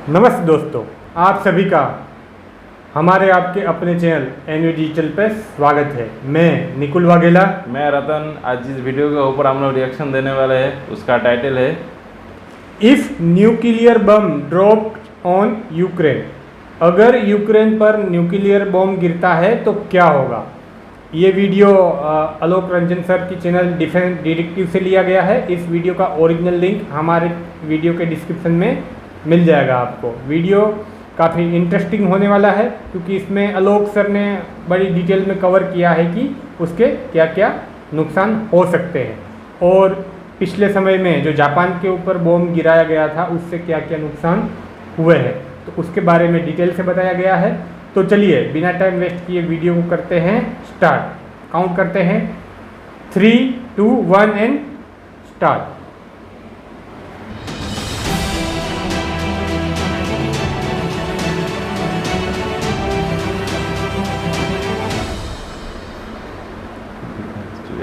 नमस्ते दोस्तों, आप सभी का हमारे आपके अपने चैनल एनवी डिजिटल पे स्वागत है। मैं निकुल वाघेला। मैं रतन। आज जिस वीडियो के ऊपर हम लोग रिएक्शन देने वाले हैं उसका टाइटल है if nuclear bomb dropped on Ukraine. अगर यूक्रेन पर न्यूक्लियर बम गिरता है तो क्या होगा। ये वीडियो आलोक रंजन सर की चैनल डिफेंस डिटेक्टिव से लिया गया है। इस वीडियो का ओरिजिनल लिंक हमारे वीडियो के डिस्क्रिप्शन में मिल जाएगा आपको। वीडियो काफ़ी इंटरेस्टिंग होने वाला है क्योंकि इसमें आलोक सर ने बड़ी डिटेल में कवर किया है कि उसके क्या क्या नुकसान हो सकते हैं और पिछले समय में जो जापान के ऊपर बम गिराया गया था उससे क्या क्या नुकसान हुए हैं, तो उसके बारे में डिटेल से बताया गया है। तो चलिए बिना टाइम वेस्ट किए वीडियो को करते हैं स्टार्ट। काउंट करते हैं 3, 2, 1 एंड स्टार्ट।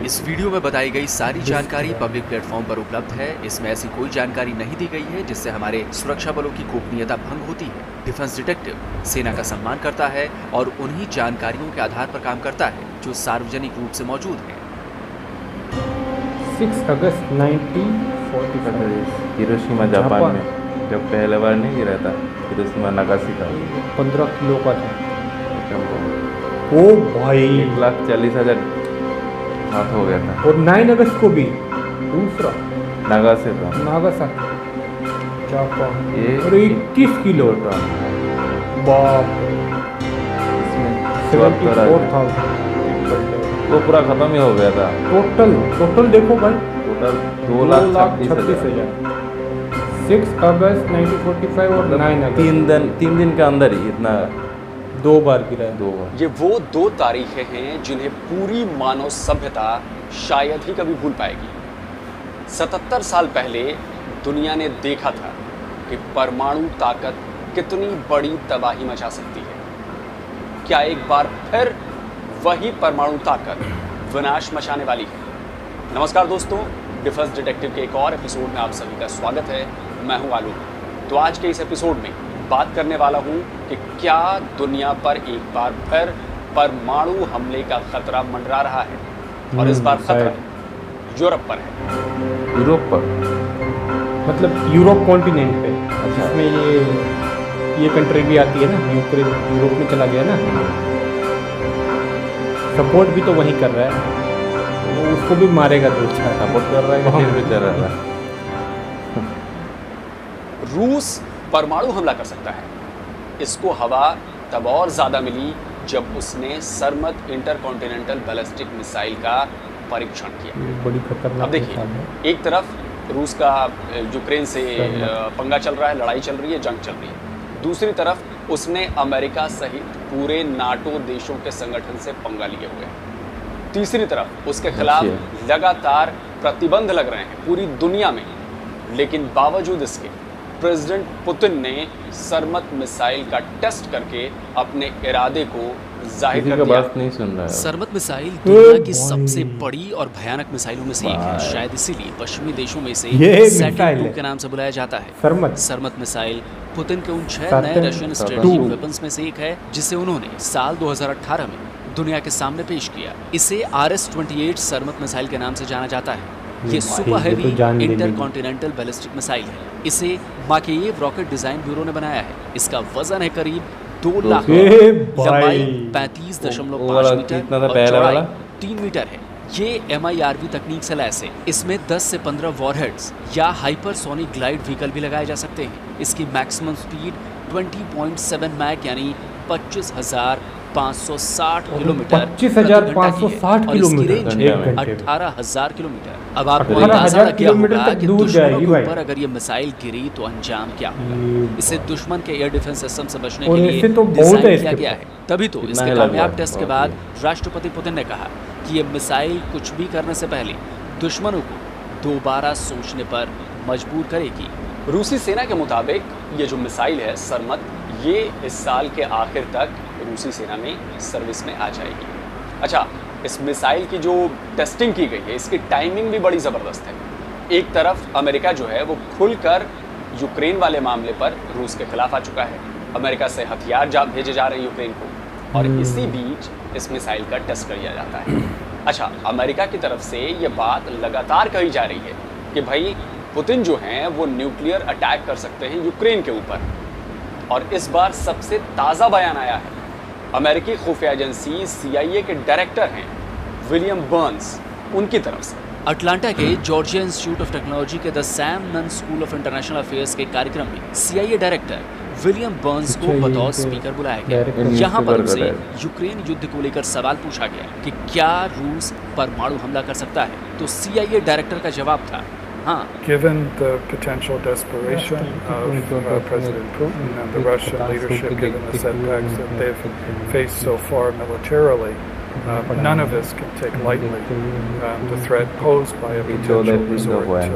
इस वीडियो में बताई गई सारी जानकारी पब्लिक प्लेटफॉर्म पर उपलब्ध है। इसमें ऐसी कोई जानकारी नहीं दी गई है जिससे हमारे सुरक्षा बलों की गोपनीयता भंग होती है। डिफेंस डिटेक्टिव सेना का सम्मान करता है और उन्हीं जानकारियों के आधार पर काम करता है जो सार्वजनिक रूप से मौजूद है। 6 अगस्त 1945 हिरोशिमा जापान में जब पहले बार नहीं गिरा था हिरोशिमा नागासाकी का 15 किलो का था। ओ भाई 1,40,000 हाथ हो गया था। और 9 अगस्त को भी दूसरा नागा से था। नागासाकी जापान ये और 21 किलो टन बाप इसमें 74,000 वो पूरा खत्म ही हो गया था। टोटल देखो भाई, टोटल 2,36,000। 6 अगस्त 1945 और 9 अगस्त 3 दिन के अंदर ही इतना 2 बार गिरा है। 2 बार। ये वो 2 तारीखें हैं जिन्हें पूरी मानव सभ्यता शायद ही कभी भूल पाएगी। 77 साल पहले दुनिया ने देखा था कि परमाणु ताकत कितनी बड़ी तबाही मचा सकती है। क्या एक बार फिर वही परमाणु ताकत विनाश मचाने वाली है? नमस्कार दोस्तों, डिफेंस डिटेक्टिव के एक और एपिसोड में आप सभी का स्वागत है। मैं हूं आलोक। तो आज के इस एपिसोड में बात करने वाला हूं कि क्या दुनिया पर एक बार फिर परमाणु हमले का खतरा मंडरा रहा है और इस बार खतरा यूरोप पर है। यूरोप पर मतलब यूरोप कॉन्टिनेंट पे, जिसमें ये कंट्री भी आती है ना। यूक्रेन यूरोप में चला गया ना, सपोर्ट भी तो वहीं कर रहा है, वो उसको भी मारेगा। 2-4 सपोर्ट कर रहा है कि फिर बेचारा रहा है। रूस परमाणु हमला कर सकता है। इसको हवा तब और ज़्यादा मिली जब उसने सरमत इंटरकॉन्टिनेंटल बैलिस्टिक मिसाइल का परीक्षण किया। बड़ी खतरनाक। अब देखिए, एक तरफ रूस का यूक्रेन से पंगा चल रहा है, लड़ाई चल रही है, जंग चल रही है। दूसरी तरफ उसने अमेरिका सहित पूरे नाटो देशों के संगठन से पंगा लिए हुए हैं। तीसरी तरफ उसके खिलाफ लगातार प्रतिबंध लग रहे हैं पूरी दुनिया में। लेकिन बावजूद इसके प्रेसिडेंट पुतिन ने सरमत मिसाइल का टेस्ट करके अपने इरादे को जाहिर कर दिया। बात नहीं सुन रहा है। सरमत मिसाइल दुनिया की सबसे बड़ी और भयानक मिसाइलों में से एक है। शायद इसीलिए पश्चिमी देशों में इसे सैटर्न 2 के नाम से बुलाया जाता है। सरमत मिसाइल पुतिन के उन 6 नए रशियन स्ट्रेटेजिक वेपन्स में से एक है जिसे उन्होंने साल 2018 में दुनिया के सामने पेश किया। इसे RS-28 सरमत मिसाइल के नाम से जाना जाता है। ये super heavy intercontinental ballistic missile है। इसे माकेयेव रॉकेट डिजाइन ब्यूरो ने बनाया है। इसका वजन है करीब 2 लाख, लंबाई 35.5 मीटर और चौड़ाई 3 मीटर है। ये MIRV तकनीक से लैस है। इसमें 10 से 15 वॉरहेड्स या हाइपरसोनिक ग्लाइड व्हीकल भी लगाए जा सकते हैं। इसकी मैक्सिमम स्पीड 20.7 मैक यानी 25,560 किलोमीटर 25,560 किलोमीटर 18,000 किलोमीटर। अब आपको अंदाजा क्या होगा कि दुश्मनों के ऊपर अगर ये मिसाइल गिरी तो अंजाम क्या होगा। इसे दुश्मन के एयर डिफेंस सिस्टम से बचने के लिए डिजाइन किया गया है। तभी तो इसके कामयाब टेस्ट के बाद राष्ट्रपति पुतिन ने कहा कि ये मिसाइल कुछ भी करने से पहले दुश्मनों को दोबारा सोचने पर मजबूर करेगी। रूसी सेना के मुताबिक ये जो मिसाइल है सरमत, ये इस साल के आखिर तक रूसी सेना में सर्विस में आ जाएगी। अच्छा, इस मिसाइल की जो टेस्टिंग की गई है इसकी टाइमिंग भी बड़ी ज़बरदस्त है। एक तरफ अमेरिका जो है वो खुलकर यूक्रेन वाले मामले पर रूस के खिलाफ आ चुका है। अमेरिका से हथियार भेजे जा रहे हैं यूक्रेन को, और इसी बीच इस मिसाइल का टेस्ट किया जाता है। अच्छा, अमेरिका की तरफ से ये बात लगातार कही जा रही है कि भाई पुतिन जो हैं वो न्यूक्लियर अटैक कर सकते हैं यूक्रेन के ऊपर, और इस बार सबसे ताज़ा बयान आया है। अमेरिकी खुफिया एजेंसी CIA के डायरेक्टर हैं विलियम बर्न्स, उनकी तरफ से अटलांटा के जॉर्जिया इंस्टीट्यूट ऑफ टेक्नोलॉजी के the Sam Nunn School of International Affairs के कार्यक्रम में CIA डायरेक्टर विलियम बर्न्स को बतौर स्पीकर बुलाया गया। यहाँ पर उनसे यूक्रेन युद्ध को लेकर सवाल पूछा गया कि क्या रूस परमाणु हमला कर सकता है, तो CIA डायरेक्टर का जवाब था हाँ। Given the potential desperation of President Putin and the Russian leadership, given the setbacks that they've faced so far militarily, none of us can take lightly the threat posed by a potential resort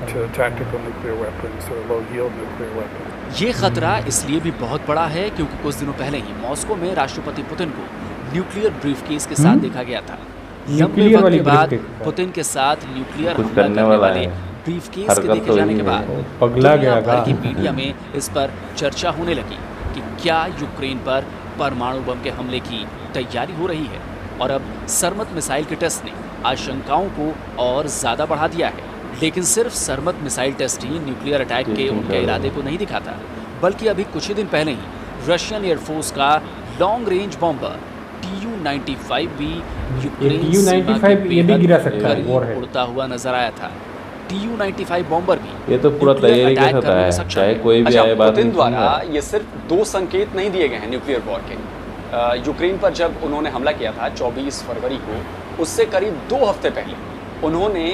to tactical nuclear weapons or low-yield nuclear weapons. ये खतरा इसलिए भी बहुत बड़ा है क्योंकि कुछ दिनों पहले ही मॉस्को में राष्ट्रपति पुतिन को न्यूक्लियर ब्रीफकेस के साथ देखा गया था। लंबे वक्त के बाद पुतिन के साथ न्यूक्लियर हमला करने वाले ब्रीफकेस के देखे जाने के बाद पगला गया था कि मीडिया में इस पर चर्चा होने लगी कि क्या यूक्रेन पर परमाणु बम के हमले की तैयारी हो रही है, और अब सरमत मिसाइल के टेस्ट ने आशंकाओं को और ज़्यादा बढ़ा दिया है। लेकिन सिर्फ सरमत मिसाइल टेस्ट ही न्यूक्लियर अटैक के उनके इरादे को नहीं दिखाता, बल्कि अभी कुछ ही दिन पहले ही रशियन एयरफोर्स का लॉन्ग रेंज बॉम्बर Tu-95 भी यूक्रेन सीमा के करीब उड़ता हुआ नजर आया था। Tu-95 बॉम्बर भी ये तो पूरा तैयारी के साथ आया है, चाहे कोई भी आए बात पुतिन द्वारा ये सिर्फ 2 संकेत नहीं दिए गए हैं न्यूक्लियर वॉर के। यूक्रेन पर जब उन्होंने हमला किया था 24 फरवरी को, उससे करीब 2 हफ्ते पहले उन्होंने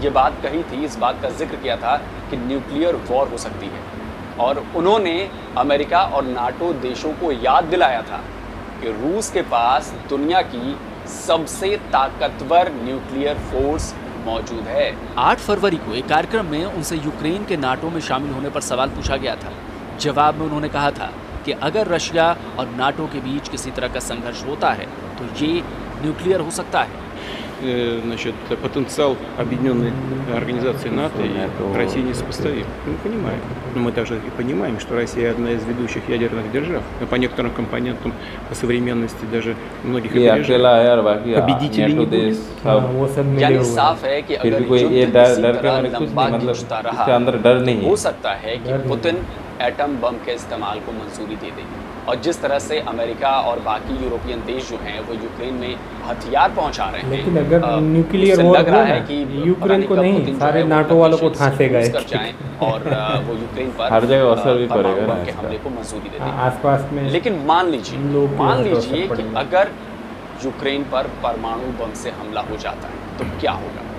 ये बात कही थी, इस बात का जिक्र किया था कि न्यूक्लियर वॉर हो सकती है, और उन्होंने अमेरिका और नाटो देशों को याद दिलाया था कि रूस के पास दुनिया की सबसे ताकतवर न्यूक्लियर फोर्स मौजूद है। 8 फरवरी को एक कार्यक्रम में उनसे यूक्रेन के नाटो में शामिल होने पर सवाल पूछा गया था। जवाब में उन्होंने कहा था कि अगर रशिया और नाटो के बीच किसी तरह का संघर्ष होता है तो ये न्यूक्लियर हो सकता है। Значит, потенциал объединенной организации НАТО и России несопоставим. Мы понимаем. Но мы также и понимаем, что Россия одна из ведущих ядерных держав. Но по некоторым компонентам, по современности даже многих опережает. Победителей не будет. यानी साफ है कि अगर युद्ध किसी तरह लंबा खिंचता रहा, हो सकता है कि पुतिन एटम बम के इस्तेमाल को मंजूरी दे दें। और जिस तरह से अमेरिका और बाकी यूरोपियन देश जो हैं वो यूक्रेन में हथियार पहुंचा रहे हैं, लेकिन अगर न्यूक्लियर वॉर लग रहा है कि यूक्रेन को नहीं, सारे नाटो वालों को ठांसेगा कर जाएं और वो यूक्रेन पर हर जगह असर भी पड़ेगा ना के हमले को मंजूरी दे दें आसपास में। लेकिन मान लीजिए कि अगर यूक्रेन पर परमाणु बम से हमला हो जाता है तो क्या होगा,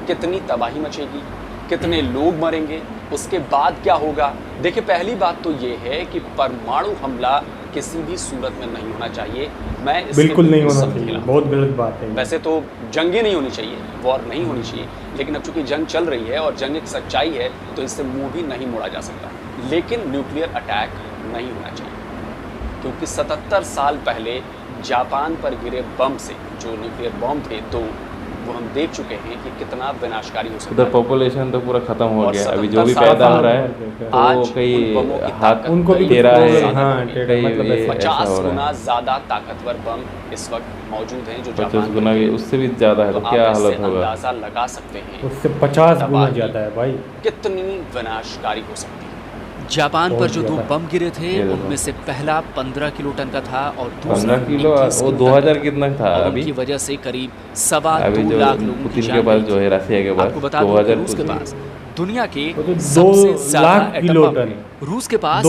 कितनी तबाही मचेगी, कितने लोग मरेंगे, उसके बाद क्या होगा। देखिए, पहली बात तो ये है कि परमाणु हमला किसी भी सूरत में नहीं होना चाहिए। मैं बिल्कुल नहीं होना चाहिए, बहुत गलत बात है। वैसे तो जंग ही नहीं होनी चाहिए, वॉर नहीं होनी चाहिए, लेकिन अब चूंकि जंग चल रही है और जंग एक सच्चाई है तो इससे मुंह भी नहीं मोड़ा जा सकता। लेकिन न्यूक्लियर अटैक नहीं होना चाहिए, क्योंकि 77 साल पहले जापान पर गिरे बम से, जो न्यूक्लियर बम थे, तो वो हम देख चुके हैं कि कितना विनाशकारी हो सकता है। उधर पॉपुलेशन तो पूरा खत्म हो गया, अभी जो भी पैदा हो रहा है तो कई हाथ उनको भी टेढ़ा है, मतलब 50 गुना ज़्यादा ताकतवर बम इस वक्त मौजूद हैं जो 50 गुना भी उससे भी ज़्यादा है, तो क्या हालत होगा। अंदाज़ा लगा सकते हैं उससे 50 गुना ज़्यादा है भाई, कितनी विनाशकारी हो सकती है। जापान पर जो 2 बम गिरे थे उनमें से पहला 15 किलो टन का था और दूसरा 15 किलो, वो 2000 कितना था अभी। की वजह से करीब 2.25 लाख लोगों की जान पास जो है रसिया के पास, आपको बता दूं रूस के पास दुनिया के तो सबसे 2 लाख किलो टन, रूस के पास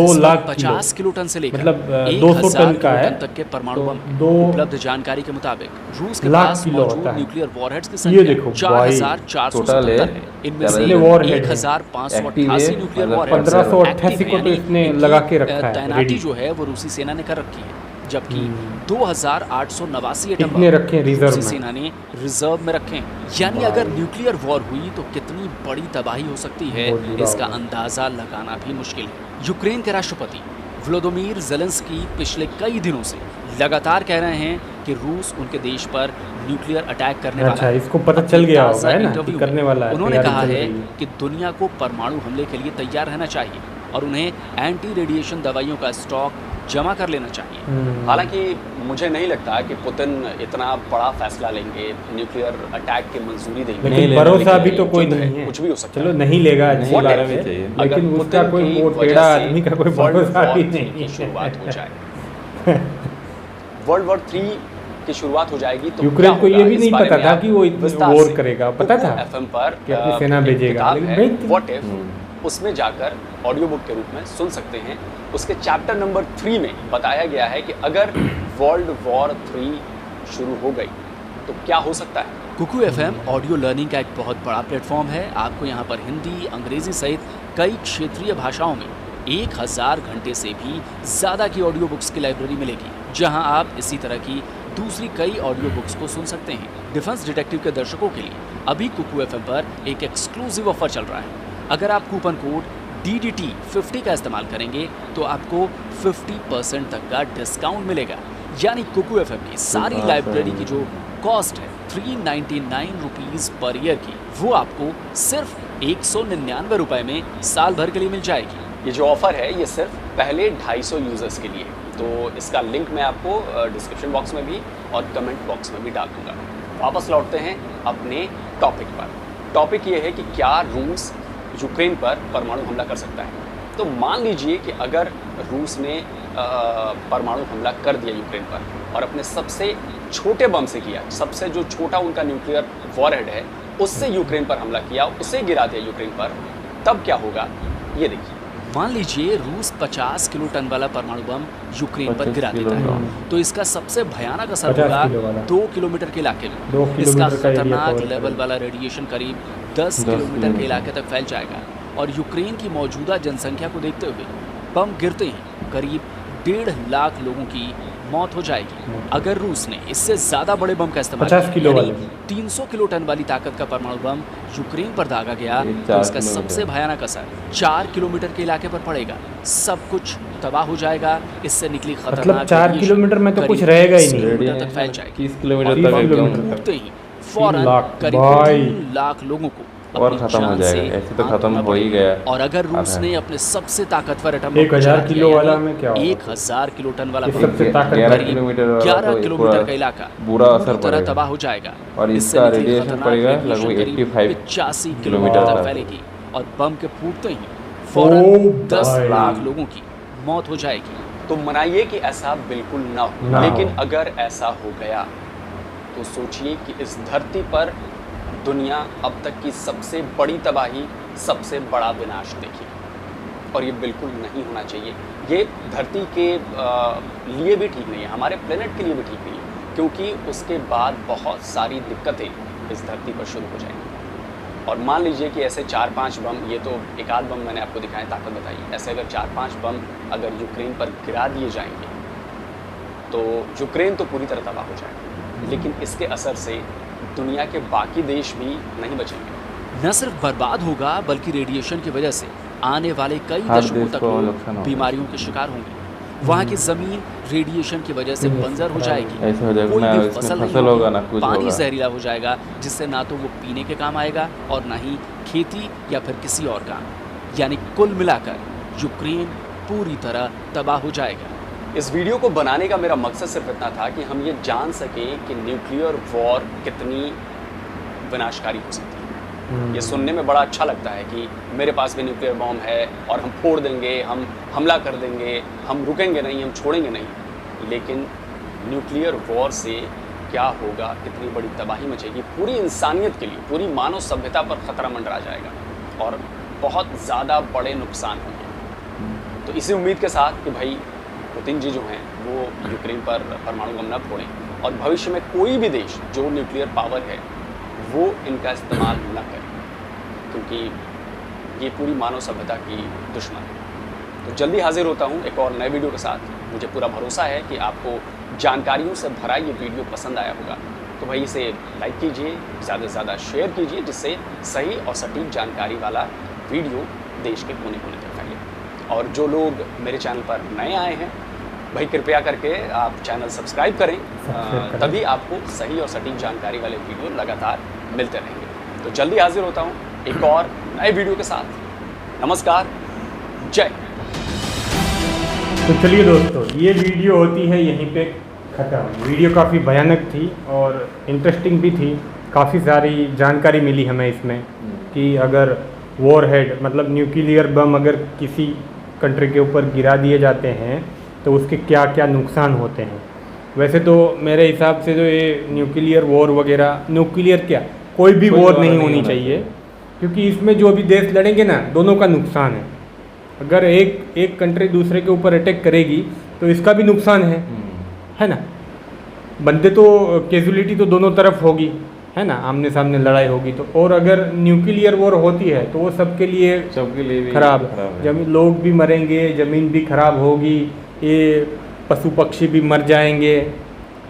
50 किलो टन से लेकर मतलब 200 टन का है तक के परमाणु बम। तो उपलब्ध जानकारी के मुताबिक रूस के पास मौजूद न्यूक्लियर वॉरहेड्स की ये संख्या देखो 4477 है। इनमें से 1588 न्यूक्लियर वॉरहेड्स 1588 को तो इसने लगा के रखा है, तैनाती जो है वो रूसी सेना ने कर रखी है, जबकि 2889 एटम कितने रखे रिजर्व रूसी में, सेना ने रिजर्व में रखे। यानी अगर न्यूक्लियर वॉर हुई तो कितनी बड़ी तबाही हो सकती है, इसका अंदाजा लगाना भी मुश्किल है। यूक्रेन के राष्ट्रपति व्लादिमीर ज़ेलेंस्की पिछले कई दिनों से लगातार कह रहे हैं कि रूस उनके देश पर न्यूक्लियर अटैक करने वाला अच्छा, है। इसको पता चल गया होगा है ना कि इंटरव्यू करने वाला है, उन्होंने तैयारी कहा चल है रही है। कि दुनिया को परमाणु हमले के लिए तैयार रहना चाहिए और उन्हें एंटी रेडिएशन दवाइयों का स्टॉक जमा कर लेना चाहिए। हालांकि मुझे नहीं लगता कि पुतिन इतना बड़ा फैसला लेंगे, न्यूक्लियर अटैक की मंजूरी देंगे। लेकिन भरोसा भी तो कोई जो नहीं है, कुछ भी हो सकता चलो है। नहीं लेगा अच्छी What बात if है, चाहिए। लेकिन अगर उसका पुतिन कोई की वो वजह टेढ़ा से आदमी का कोई वर्ल्ड भरोसा वॉर भी 3 नहीं की शुरुआत हो है। जाए, वर्ल्ड वॉर 3 की शुरुआत हो जाएगी तो यूक्रेन क्या को होगा? ये भी इस नहीं बारे पता में था आप कि वो इतनी विस्तार वॉर से करेगा, पता था FM पर कि अपनी सेना भेजेगा, लेकिन भेज दी। व्हाट इफ उसमें जाकर ऑडियो बुक के रूप में सुन सकते हैं। उसके चैप्टर नंबर 3 में बताया गया है कि अगर वर्ल्ड वॉर 3 शुरू हो गई तो क्या हो सकता है। कुकू FM ऑडियो लर्निंग का एक बहुत बड़ा प्लेटफॉर्म है। आपको यहाँ पर हिंदी, अंग्रेजी सहित कई क्षेत्रीय भाषाओं में 1000 घंटे से भी ज़्यादा की ऑडियो बुक्स की लाइब्रेरी मिलेगी, जहाँ आप इसी तरह की दूसरी कई ऑडियो बुक्स को सुन सकते हैं। डिफेंस डिटेक्टिव के दर्शकों के लिए अभी कुकू FM पर एक एक्सक्लूसिव ऑफर चल रहा है। अगर आप कूपन कोड DDT 50 का इस्तेमाल करेंगे तो आपको 50% तक का डिस्काउंट मिलेगा। यानी कुकू FM की सारी लाइब्रेरी की जो कॉस्ट है 399 रुपीज़ पर ईयर की, वो आपको सिर्फ 199 रुपये में साल भर के लिए मिल जाएगी। ये जो ऑफर है ये सिर्फ पहले 250 यूजर्स के लिए है। तो इसका लिंक मैं आपको डिस्क्रिप्शन बॉक्स में भी और कमेंट बॉक्स में भी डाल दूंगा। वापस लौटते हैं अपने टॉपिक पर। टॉपिक ये है कि क्या रूस यूक्रेन पर परमाणु हमला कर सकता है। तो मान लीजिए कि अगर रूस ने परमाणु हमला कर दिया यूक्रेन पर और अपने सबसे छोटे बम से किया, सबसे जो छोटा उनका न्यूक्लियर वॉरहेड है उससे यूक्रेन पर हमला किया, उसे गिरा दिया यूक्रेन पर, तब क्या होगा ये देखिए। मान लीजिए रूस 50 किलो टन वाला परमाणु बम यूक्रेन पर गिरा देता है, तो इसका सबसे भयानक असर 50 होगा किलो वाला। 2 किलोमीटर के इलाके में। 2 इसका किलोमीटर का एरिया खतरनाक कवर लेवल करेगा। वाला रेडिएशन करीब 10 किलोमीटर के इलाके तक फैल जाएगा और यूक्रेन की मौजूदा जनसंख्या को देखते हुए बम गिरते ही करीब 1.5 लाख लोगों की मौत हो जाएगी। अगर रूस ने इससे ज़्यादा बड़े बम का इस्तेमाल 50 किलो यानी वाले। 300 किलो टन वाली ताकत का परमाणु बम यूक्रेन पर दागा गया ये तो 4 इसका सबसे भयानक असर 4 किलोमीटर के इलाके पर पड़ेगा। सब कुछ तबाह हो जाएगा। इससे निकली खतरनाक मतलब 4 रेडिएशन किलोमीटर में तो करीब कुछ रहेगा ही 30 नहीं। किलोमीटर तक फैल जाएगी 30 किलोमीटर 30 तक किलोमीटर एकदम तक। टूटते ही फौरन 3 लाख करीब भाई। 3 लाख लोगों को और अपनी खत्म हो जान जाएगा। से ऐसे तो हाथ खत्म धोना हो ही पड़ेगा। गया। और अगर रूस आधा। ने अपने सबसे ताकतवर एटम 1000 किलो वाला में क्या होगा? 1000 किलो टन वाला ये बम सबसे ताकतवर 11 करीब किलोमीटर वाला 11 तो किलोमीटर पूरा का इलाका बुरा असर पूरी तरह पड़ेगा। तबाह हो जाएगा और इससे इसका निकली रेडिएशन खतरनाक पड़ेगा रेडिएशन लगभग करीब 85 85 किलोमीटर किलोमीटर तक तक। फैलेगी और बम के फूटते ही फौरन ओ 10 भाई। लाख लोगों की मौत हो जाएगी। तो मनाइए कि ऐसा बिल्कुल ना हो, ना लेकिन हो। अगर ऐसा हो गया तो सोचिए कि इस धरती पर दुनिया अब तक की सबसे बड़ी तबाही, सबसे बड़ा विनाश देखी। और ये बिल्कुल नहीं होना चाहिए। ये धरती के लिए भी ठीक नहीं है, हमारे प्लेनेट के लिए भी ठीक नहीं है, क्योंकि उसके बाद बहुत सारी दिक्कतें इस धरती पर शुरू हो जाएंगी। और मान लीजिए कि ऐसे 4-5 बम, ये तो एक आध बम मैंने आपको दिखाए, ताकत बताई, ऐसे अगर 4-5 बम अगर यूक्रेन पर गिरा दिए जाएंगे तो यूक्रेन तो पूरी तरह तबाह हो जाएगा, लेकिन इसके असर से दुनिया के बाकी देश भी नहीं बचेंगे। न सिर्फ बर्बाद होगा बल्कि रेडिएशन की वजह से आने वाले कई हर दशकों देश तक को लोग नुकसान होगा। बीमारियों के शिकार होंगे। वहाँ की जमीन रेडिएशन की वजह से बंजर हो जाएगी। ऐसे हो जाएगा, कोई ना भी इसमें फसल नहीं फसल होगा, होगी, ना कुछ पानी होगा। जहरीला हो जाएगा, जिससे ना तो वो पीने के काम आएगा और ना ही खेती या फिर किसी और काम। यानी कुल मिलाकर यूक्रेन पूरी तरह तबाह हो जाएगा। इस वीडियो को बनाने का मेरा मकसद सिर्फ इतना था कि हम ये जान सकें कि न्यूक्लियर वॉर कितनी विनाशकारी हो सकती है। ये सुनने में बड़ा अच्छा लगता है कि मेरे पास भी न्यूक्लियर बॉम्ब है और हम फोड़ देंगे, हम हमला कर देंगे, हम रुकेंगे नहीं, हम छोड़ेंगे नहीं। लेकिन न्यूक्लियर वॉर से क्या होगा, कितनी बड़ी तबाही मचेगी, पूरी इंसानियत के लिए, पूरी मानव सभ्यता पर खतरा मंडरा जाएगा और बहुत ज़्यादा बड़े नुकसान होंगे। तो इसी उम्मीद के साथ कि भाई पुतिन जी जो हैं वो यूक्रेन पर परमाणु बम न फोड़ें और भविष्य में कोई भी देश जो न्यूक्लियर पावर है वो इनका इस्तेमाल न करे, क्योंकि ये पूरी मानव सभ्यता की दुश्मन है। तो जल्दी हाजिर होता हूँ एक और नए वीडियो के साथ। मुझे पूरा भरोसा है कि आपको जानकारियों से भरा ये वीडियो पसंद आया होगा। तो भाई इसे लाइक कीजिए, ज़्यादा से ज़्यादा शेयर कीजिए, जिससे सही और सटीक जानकारी वाला वीडियो देश के कोने कोने तक फैले। और जो लोग मेरे चैनल पर नए आए हैं भाई कृपया करके आप चैनल सब्सक्राइब करें, तभी आपको सही और सटीक जानकारी वाले वीडियो लगातार मिलते रहेंगे। तो जल्दी हाजिर होता हूँ एक और नए वीडियो के साथ। नमस्कार, जय। तो चलिए दोस्तों, ये वीडियो होती है यहीं पे ख़त्म। वीडियो काफ़ी भयानक थी और इंटरेस्टिंग भी थी। काफ़ी सारी जानकारी मिली हमें इसमें कि अगर वॉरहेड मतलब न्यूक्लियर बम अगर किसी कंट्री के ऊपर गिरा दिए जाते हैं तो उसके क्या क्या नुकसान होते हैं। वैसे तो मेरे हिसाब से जो ये न्यूक्लियर वॉर वगैरह, न्यूक्लियर क्या, कोई भी वॉर नहीं होनी चाहिए, क्योंकि इसमें जो भी देश लड़ेंगे ना, दोनों का नुकसान है। अगर एक कंट्री दूसरे के ऊपर अटैक करेगी तो इसका भी नुकसान है ना। बंदे तो कैजुअलिटी तो दोनों तरफ होगी, है ना, आमने सामने लड़ाई होगी तो। और अगर न्यूक्लियर वॉर होती है तो वो सबके लिए भी खराब है। लोग भी मरेंगे, ज़मीन भी खराब होगी, ये पशु पक्षी भी मर जाएंगे,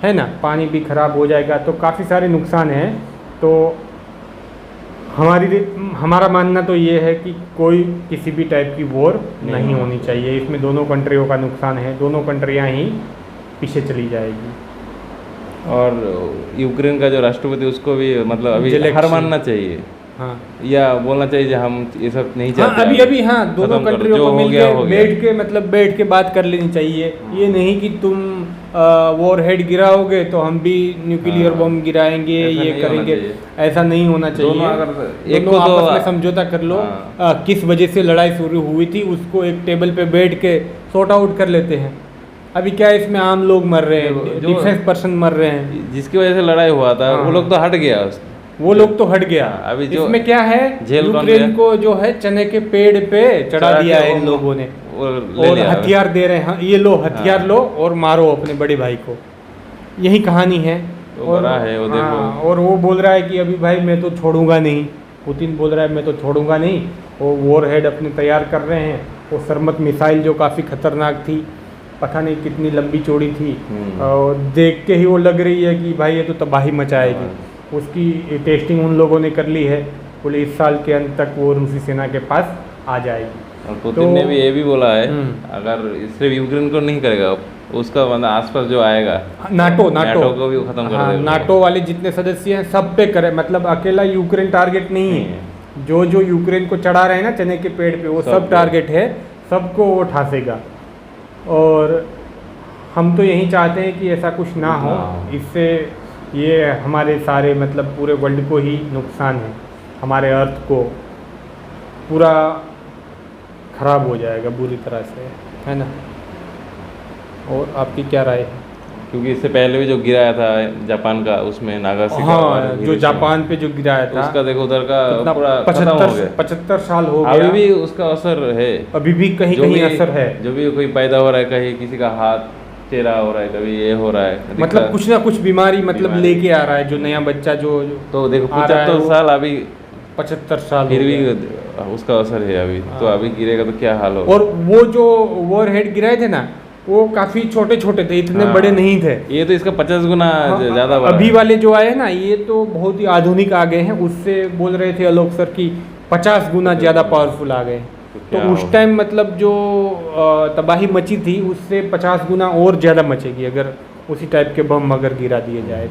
है ना, पानी भी खराब हो जाएगा। तो काफ़ी सारे नुकसान हैं। तो हमारा मानना तो ये है कि कोई किसी भी टाइप की वॉर नहीं होनी चाहिए। इसमें दोनों कंट्रियों का नुकसान है, दोनों कंट्रियाँ ही पीछे चली जाएगी। और यूक्रेन का जो राष्ट्रपति उसको भी मतलब अभी हार मानना चाहिए, हाँ, या बोलना चाहिए हम ये सब नहीं चाहते। हाँ, अभी हाँ, दोनों कंट्रियों को मिलकर बैठ के बात कर लेनी चाहिए। ये नहीं कि तुम वॉरहेड गिराओगे तो हम भी न्यूक्लियर बम गिराएंगे, ये करेंगे, ऐसा नहीं होना चाहिए। एक को आपस में समझौता कर लो, किस वजह से लड़ाई शुरू हुई थी उसको एक टेबल पे बैठ के सॉर्ट आउट कर लेते हैं। अभी क्या है, इसमें आम लोग मर रहे हैं, डिफेंस पर्सन मर रहे हैं, जिसकी वजह से लड़ाई हुआ था। वो लोग तो हट गया, वो लोग तो हट गया। अभी जो इसमें क्या है, यूक्रेन को जो है चने के पेड़ पे चढ़ा दिया है इन लोगों ने, और हथियार दे रहे हैं। हाँ, ये लो हथियार लो और मारो अपने बड़े भाई को, यही कहानी है। और वो बोल रहा है कि अभी भाई मैं तो छोड़ूंगा नहीं, पुतिन बोल रहा है मैं तो छोड़ूंगा नहीं। वो वॉरहेड अपने तैयार कर रहे हैं। वो सरमत मिसाइल जो काफ़ी खतरनाक थी, पता नहीं कितनी लंबी चौड़ी थी, और देख के ही वो लग रही है कि भाई ये तो तबाही मचाएगी। उसकी टेस्टिंग उन लोगों ने कर ली है, बोले इस साल के अंत तक वो रूसी सेना के पास आ जाएगी। और पुतिन ने भी ये भी बोला है अगर सिर्फ यूक्रेन को नहीं करेगा, उसका मतलब आसपास जो आएगा नाटो को भी खत्म कर देगा। नाटो वाले जितने सदस्य हैं सब पे करे, मतलब अकेला यूक्रेन टारगेट नहीं है। जो यूक्रेन को चढ़ा रहे हैं ना चने के पेड़ पे, वो सब टारगेट है, सबको वो ठासेगा। और हम तो यही चाहते हैं कि ऐसा कुछ ना हो। इससे ये हमारे सारे मतलब पूरे वर्ल्ड को ही नुकसान है, हमारे अर्थ को पूरा ख़राब हो जाएगा बुरी तरह से, है ना। और आपकी क्या राय है? क्योंकि इससे पहले भी जो गिराया था जापान का, उसमें नागासाकी, हाँ, जो जापान पे जो गिराया था उसका देखो उधर का पूरा 75 साल हो गया, अभी भी उसका असर है, अभी भी कहीं कहीं असर है। जो भी कोई पैदा हो रहा है, कहीं किसी का हाथ टेढ़ा हो रहा है, कभी ये हो रहा है, मतलब कुछ ना कुछ बीमारी मतलब लेके आ रहा है जो नया बच्चा जो तो देखो 75 साल, अभी 75 साल फिर भी उसका असर है अभी। तो अभी गिरेगा तो क्या हाल होगा। और वो जो वॉरहेड गिराए थे ना, वो काफ़ी छोटे छोटे थे, इतने बड़े नहीं थे। ये तो इसका 50 गुना ज़्यादा। अभी वाले जो आए हैं ना, ये तो बहुत ही आधुनिक आ गए हैं। उससे बोल रहे थे आलोक सर की 50 गुना ज़्यादा पावरफुल आ गए। तो उस टाइम मतलब जो तबाही मची थी उससे 50 गुना और ज़्यादा मचेगी अगर उसी टाइप के बम अगर गिरा दिए जाए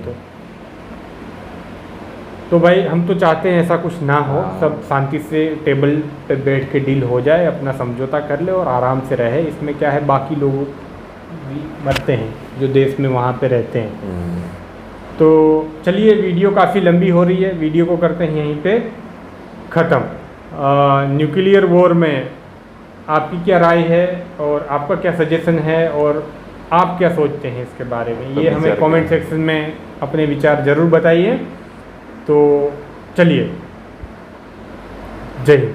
तो भाई हम तो चाहते हैं ऐसा कुछ ना हो, सब शांति से टेबल पे बैठ के डील हो जाए, अपना समझौता कर ले और आराम से रहे। इसमें क्या है, बाकी लोग भी मरते हैं जो देश में वहाँ पे रहते हैं। तो चलिए, वीडियो काफ़ी लंबी हो रही है, वीडियो को करते हैं यहीं पे ख़त्म। न्यूक्लियर वॉर में आपकी क्या राय है और आपका क्या सजेशन है और आप क्या सोचते हैं इसके बारे में, ये हमें कमेंट सेक्शन में अपने विचार ज़रूर बताइए। तो चलिए, जय हिंद।